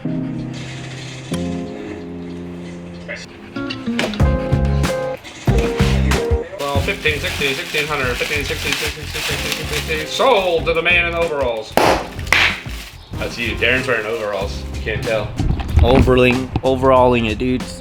Well, 15, 16, 1600, 15, 16, 16, 16, 16, sold to the man in overalls. That's you. Darren's wearing overalls. You can't tell. Overalling it, dudes.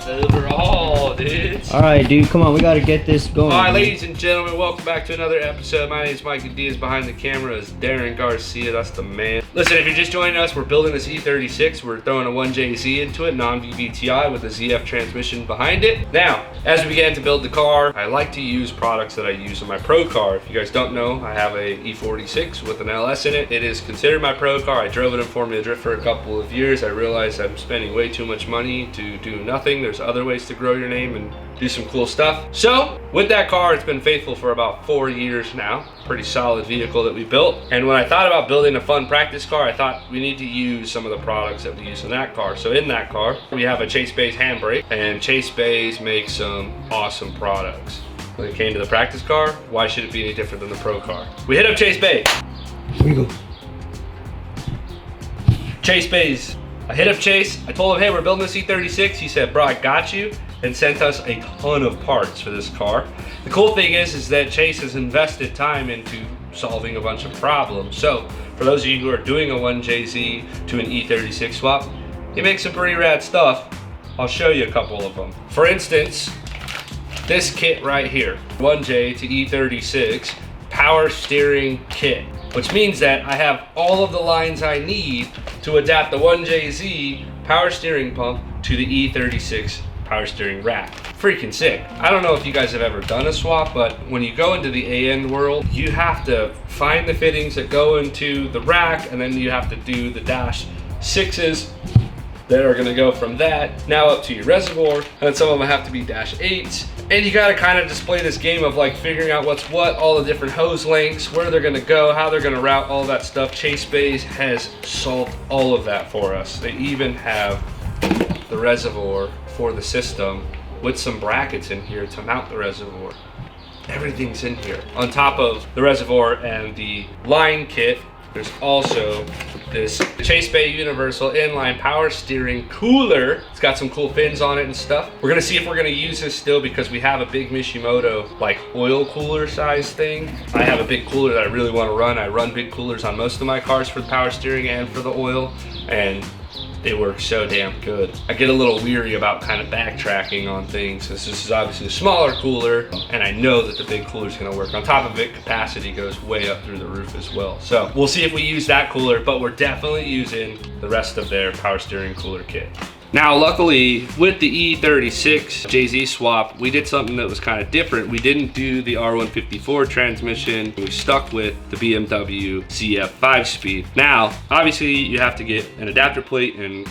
Overall, dudes. All right, dude, come on, we gotta get this going. All right, ladies and gentlemen, welcome back to another episode. My name is Micah. Diaz. Behind the camera is Darren Garcia. That's the man. Listen, if you're just joining us, we're building this E36. We're throwing a 1JZ into it, non-VVTi with a ZF transmission behind it. Now, as we began to build the car, I like to use products that I use in my pro car. If you guys don't know, I have a E46 with an LS in it. It is considered my pro car. I drove it in Formula Drift for a couple of years. I realized I'm spending way too much money to do nothing. There's other ways to grow your name and do some cool stuff. So with that car, it's been faithful for about 4 years now. Pretty solid vehicle that we built. And when I thought about building a fun practice car, I thought we need to use some of the products that we use in that car. So in that car, we have a Chase Bays handbrake, and Chase Bays makes some awesome products. When it came to the practice car, why should it be any different than the pro car? We hit up Chase Bays. Here we go. Chase Bays. I hit up Chase. I told him, hey, we're building this E36. He said, bro, I got you, and sent us a ton of parts for this car. The cool thing is that Chase has invested time into solving a bunch of problems. So for those of you who are doing a 1JZ to an E36 swap, he makes some pretty rad stuff. I'll show you a couple of them. For instance, this kit right here, 1J to E36 power steering kit, which means that I have all of the lines I need to adapt the 1JZ power steering pump to the E36 power steering rack. Freaking sick. I don't know if you guys have ever done a swap, but when you go into the AN world, you have to find the fittings that go into the rack, and then you have to do the dash 6s that are gonna go from that now up to your reservoir, and then some of them have to be dash 8s. And you gotta kind of just play this game of like figuring out what's what, all the different hose lengths, where they're gonna go, how they're gonna route all that stuff. Chase Bays has solved all of that for us. They even have the reservoir for the system with some brackets in here to mount the reservoir. Everything's in here. On top of the reservoir and the line kit, there's also this Chase Bay Universal inline power steering cooler. It's got some cool fins on it and stuff. We're gonna see if we're gonna use this still, because we have a big Mishimoto like oil cooler size thing. I have a big cooler that I really wanna run. I run big coolers on most of my cars for the power steering and for the oil, and they work so damn good. I get a little weary about kind of backtracking on things. This is obviously a smaller cooler, and I know that the big cooler is gonna work. On top of it, capacity goes way up through the roof as well. So we'll see if we use that cooler, but we're definitely using the rest of their power steering cooler kit. Now, luckily, with the E36 JZ swap, we did something that was kind of different. We didn't do the R154 transmission. We stuck with the BMW ZF 5-speed. Now, obviously, you have to get an adapter plate and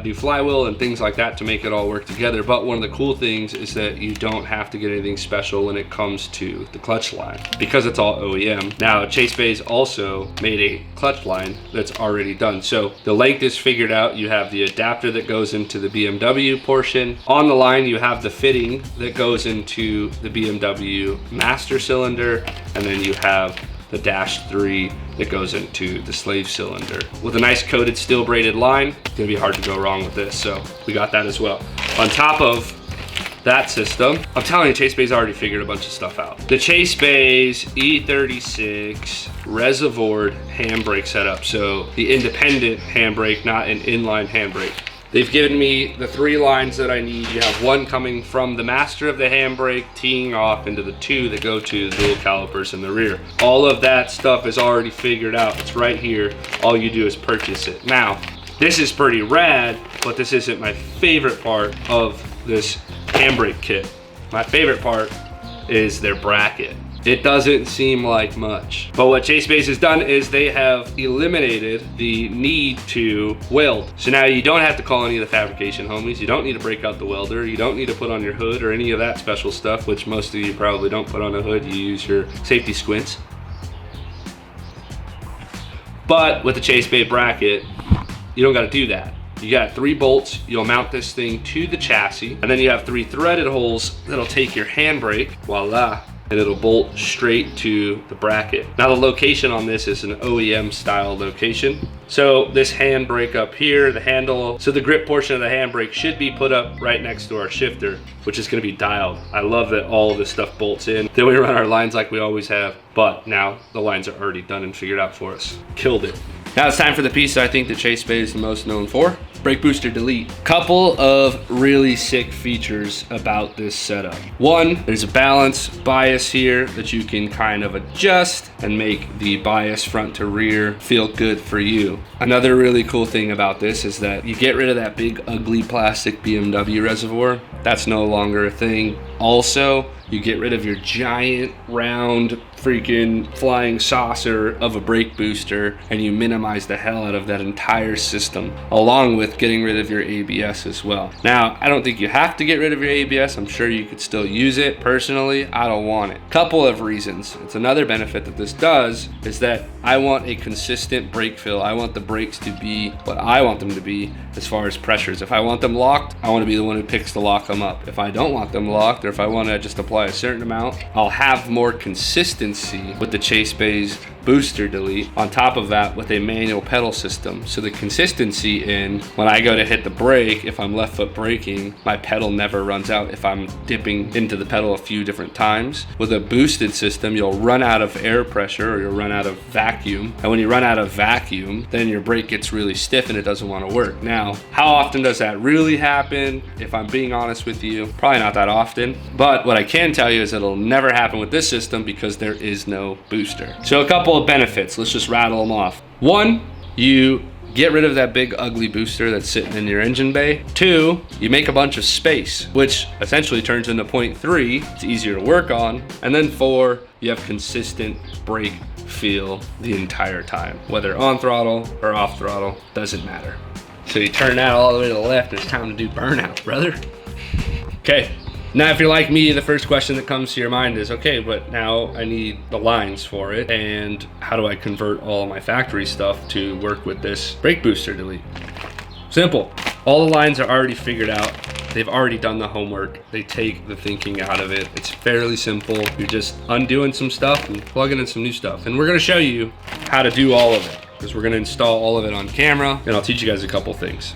do flywheel and things like that to make it all work together. But one of the cool things is that you don't have to get anything special when it comes to the clutch line, because it's all OEM. Now, Chase Bays also made a clutch line that's already done. So the length is figured out. You have the adapter that goes into the BMW portion. On the line, you have the fitting that goes into the BMW master cylinder, and then you have the dash 3 that goes into the slave cylinder. With a nice coated steel braided line, it's gonna be hard to go wrong with this, so we got that as well. On top of that system, I'm telling you, Chase Bays already figured a bunch of stuff out. The Chase Bays E36 reservoired handbrake setup, so the independent handbrake, not an inline handbrake. They've given me the 3 lines that I need. You have one coming from the master of the handbrake, teeing off into the 2 that go to the dual calipers in the rear. All of that stuff is already figured out. It's right here. All you do is purchase it. Now, this is pretty rad, but this isn't my favorite part of this handbrake kit. My favorite part is their bracket. It doesn't seem like much. But what Chase Bays has done is they have eliminated the need to weld. So now you don't have to call any of the fabrication homies. You don't need to break out the welder. You don't need to put on your hood or any of that special stuff, which most of you probably don't put on a hood. You use your safety squints. But with the Chase Bay bracket, you don't gotta do that. You got 3 bolts, you'll mount this thing to the chassis, and then you have 3 threaded holes that'll take your handbrake, voila, and it'll bolt straight to the bracket. Now the location on this is an OEM style location. So this handbrake up here, the handle, so the grip portion of the handbrake should be put up right next to our shifter, which is gonna be dialed. I love that all of this stuff bolts in. Then we run our lines like we always have, but now the lines are already done and figured out for us. Killed it. Now it's time for the piece I think that Chase Bay is the most known for. Brake booster delete. Couple of really sick features about this setup. One, there's a balance bias here that you can kind of adjust and make the bias front to rear feel good for you. Another really cool thing about this is that you get rid of that big ugly plastic BMW reservoir. That's no longer a thing. Also, you get rid of your giant round freaking flying saucer of a brake booster, and you minimize the hell out of that entire system, along with getting rid of your ABS as well. Now, I don't think you have to get rid of your ABS. I'm sure you could still use it. Personally, I don't want it. Couple of reasons. It's another benefit that this does is that I want a consistent brake feel. I want the brakes to be what I want them to be as far as pressures. If I want them locked, I want to be the one who picks to lock them up. If I don't want them locked, or if I want to just apply a certain amount, I'll have more consistency with the Chase Bay's booster delete. On top of that, with a manual pedal system. So the consistency in when I go to hit the brake, if I'm left foot braking, my pedal never runs out if I'm dipping into the pedal a few different times. With a boosted system, you'll run out of air pressure or you'll run out of vacuum. And when you run out of vacuum, then your brake gets really stiff and it doesn't want to work. Now, how often does that really happen? If I'm being honest with you, probably not that often. But what I can tell you is it'll never happen with this system because there is no booster. So a couple of benefits, let's just rattle them off. One, you get rid of that big ugly booster that's sitting in your engine bay. Two, you make a bunch of space, which essentially turns into 0.3. It's easier to work on. And then four, you have consistent brake feel the entire time. Whether on throttle or off throttle, doesn't matter. So you turn that all the way to the left, it's time to do burnout, brother. Okay. Now, if you're like me, the first question that comes to your mind is, okay, but now I need the lines for it, and how do I convert all of my factory stuff to work with this brake booster delete? Simple. All the lines are already figured out. They've already done the homework. They take the thinking out of it. It's fairly simple. You're just undoing some stuff and plugging in some new stuff. And we're gonna show you how to do all of it, because we're gonna install all of it on camera, and I'll teach you guys a couple things.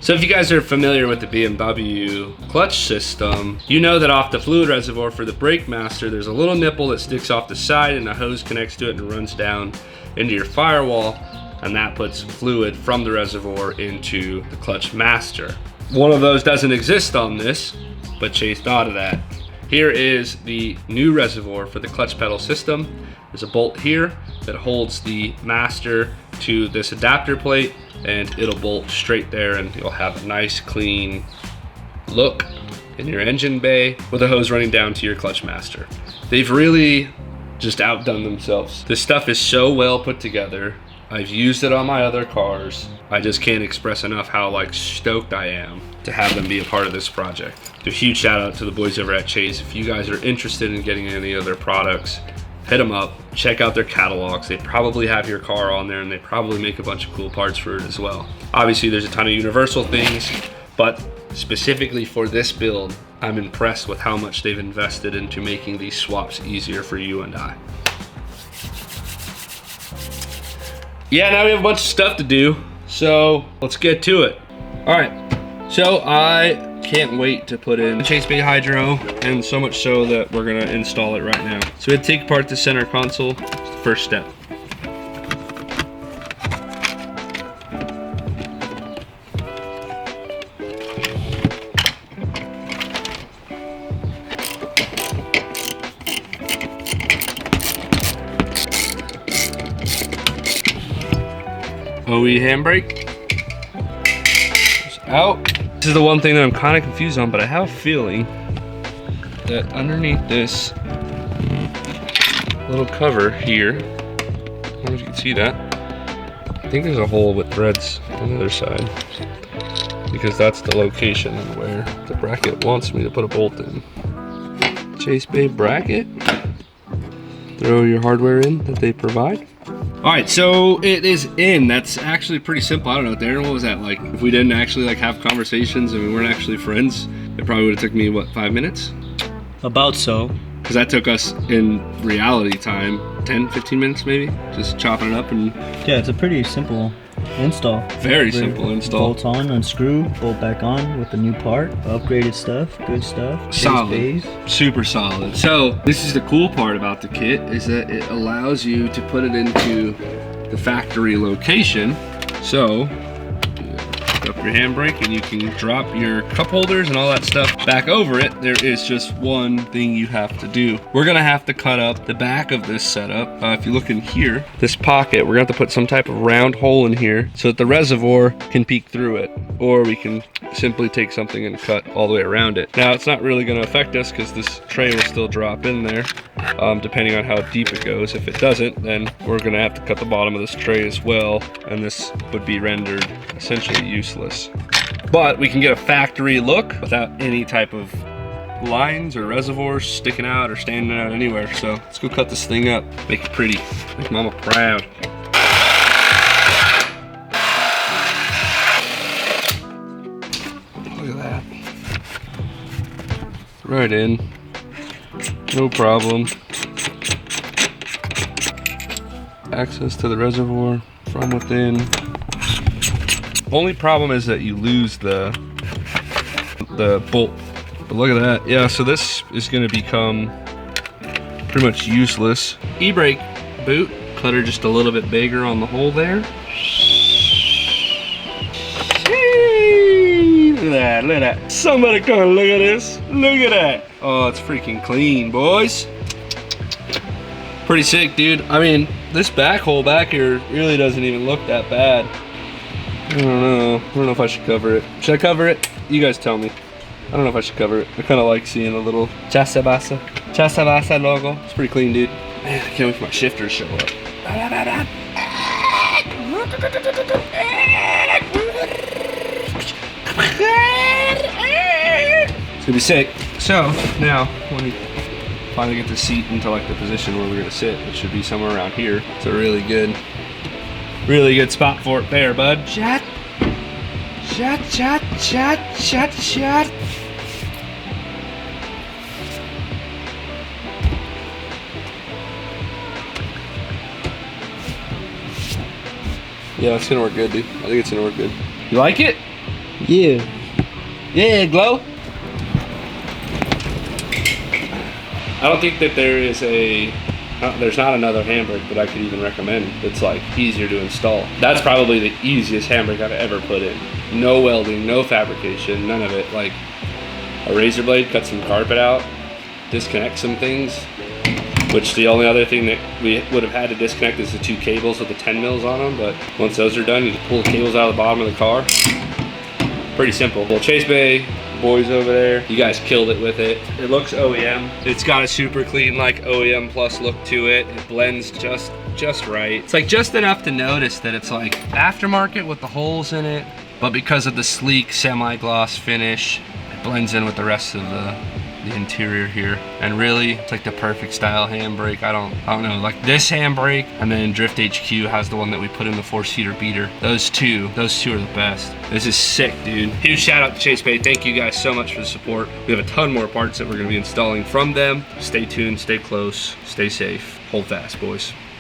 So if you guys are familiar with the BMW clutch system, you know that off the fluid reservoir for the brake master, there's a little nipple that sticks off the side and a hose connects to it and runs down into your firewall, and that puts fluid from the reservoir into the clutch master. One of those doesn't exist on this, but Chase thought of that. Here is the new reservoir for the clutch pedal system. There's a bolt here that holds the master to this adapter plate, and it'll bolt straight there, and you'll have a nice clean look in your engine bay with a hose running down to your clutch master. They've really just outdone themselves. This stuff is so well put together. I've used it on my other cars. I just can't express enough how stoked I am to have them be a part of this project. A huge shout out to the boys over at Chase. If you guys are interested in getting any of their products, hit them up, check out their catalogs. They probably have your car on there, and they probably make a bunch of cool parts for it as well. Obviously, there's a ton of universal things, but specifically for this build, I'm impressed with how much they've invested into making these swaps easier for you and I. Yeah, now we have a bunch of stuff to do, so let's get to it. All right, so I can't wait to put in the Chase Bay Hydro, and so much so that we're gonna install it right now. So we had to take apart the center console. It's the first step. OE handbrake. It's out. This is the one thing that I'm kind of confused on, but I have a feeling that underneath this little cover here, I don't know if you can see that, I think there's a hole with threads on the other side, because that's the location where the bracket wants me to put a bolt in. Chase Bay bracket. Throw your hardware in that they provide. All right, so it is in. That's actually pretty simple. I don't know, Darren, what was that like? If we didn't actually have conversations and we weren't actually friends, it probably would have took me, what, 5 minutes? About so. because that took us in reality time 10-15 minutes maybe, just chopping it up. And yeah, it's a pretty simple install. Very simple install. Bolt on, unscrew, bolt back on with the new part. Upgraded stuff, good stuff. Solid, super solid. So this is the cool part about the kit, is that it allows you to put it into the factory location. So up your handbrake and you can drop your cup holders and all that stuff back over it. There is just one thing you have to do. We're gonna have to cut up the back of this setup. If you look in here, this pocket, we're gonna have to put some type of round hole in here so that the reservoir can peek through it, or we can simply take something and cut all the way around it. Now it's not really gonna affect us because this tray will still drop in there, depending on how deep it goes. If it doesn't, then we're gonna have to cut the bottom of this tray as well, and this would be rendered essentially useless. But we can get a factory look without any type of lines or reservoirs sticking out or standing out anywhere. So let's go cut this thing up, make it pretty, make mama proud. Look at that. Right in, no problem. Access to the reservoir from within. Only problem is that you lose the bolt. But look at that. Yeah, so this is gonna become pretty much useless. E-brake boot, cutter just a little bit bigger on the hole there. Look at that, look at that. Somebody come and look at this. Look at that. Oh, it's freaking clean, boys. Pretty sick, dude. I mean, this back hole back here really doesn't even look that bad. I don't know if I should cover it. Should I cover it? You guys tell me. I don't know if I should cover it. I kind of like seeing a little Chasabasa logo. It's pretty clean, dude. Man, I can't wait for my shifter to show up. It's gonna be sick. So now, when we finally get the seat into like the position where we're gonna sit, it should be somewhere around here. It's a really good spot for it there, bud. Shot. Yeah, it's gonna work good, dude. I think it's gonna work good. You like it? Yeah. Yeah, Glow. I don't think that there's not another handbrake that I could even recommend that's like easier to install. That's probably the easiest handbrake I've ever put in. No welding, no fabrication, none of it. Like a razor blade, cut some carpet out, disconnect some things, which the only other thing that we would have had to disconnect is the two cables with the 10 mils on them. But once those are done, you just pull the cables out of the bottom of the car. Pretty simple. Well, Chase Bay boys over there, you guys killed it with it. It looks OEM. It's got a super clean like OEM plus look to it. It blends just right. It's like just enough to notice that it's like aftermarket with the holes in it, but because of the sleek semi-gloss finish, it blends in with the rest of the interior here. And really, it's like the perfect style handbrake. I don't know, like this handbrake, and then Drift HQ has the one that we put in the 4-seater beater. Those two are the best. This is sick, dude. Huge shout out to Chase Bay. Thank you guys so much for the support. We have a ton more parts that we're gonna be installing from them. Stay tuned, stay close, stay safe. Hold fast, boys.